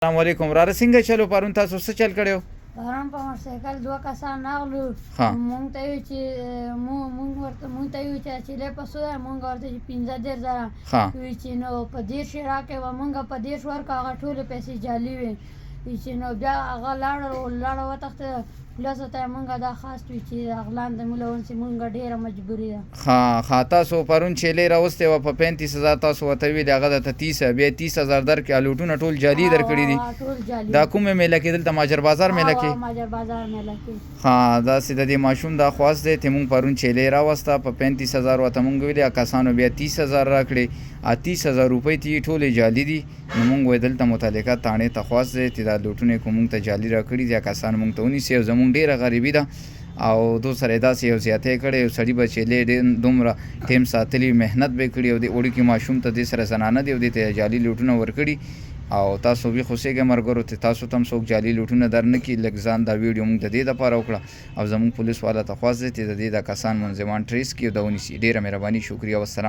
السلام علیکم وراره څنګه چلو پرون تاسو څه چل کړو پرون په موټرسایکل دوه کسان راغلو ها. مونږ ته وی چې مونږ ته وی چې چیلې په څو ده مونږ ورته چې 15000 ها. وی چې نو په 10 راکې و مونږ په 10 ورکړه هغه ټولې پیسې جالي وي چې نو بیا هغه لاړه وتښته پلس ته مونږ دا خاص وی چې اغلان د مولون چې مونږ ډیره مجبوری ده ها تاسو پرون چیلې راوسته و په 35000 تاسو وته وی دغه د 30 بیا 30000 در کې الوټونه ټول جالي در کړی دي ټول جالي دا کومه میله کې دلته ماجر بازار میله کې ماجر بازار میله کې ها دا سیده د ماشوم دا خواست دی ته مونږ پرون چیلې راوسته په 35000 وته مونږ ویل کسانو بیا 30000 راکړي 30000 روپۍ تی ټول جالي دي نو مونږ وې دلته متعلقه تانه تخواست دی چې دا لوټونه کوم ته جالي راکړي دي کسان مونږ ته ونی سیو زمونږ ډیره غریبي ده او دو سره داسې یو زیاتې کړي سړي بچلې دومره ټیم ساتلی مهنت به کړي او د وړي کې ماشوم ته د سره زنانه دی او د جالي لوټونه ورکړي او تاسو به خوشیږئ مرګرو ته تاسو تم څوک جالي لوټونه درنه کې لګزان دا ویډیو موږ د دې لپاره وکړه او زموږ پولیس والا ته خواست دي چې د دې د کسان منځوان ټریس کې او د ونیسي ډیره مهرباني شکریا والسلام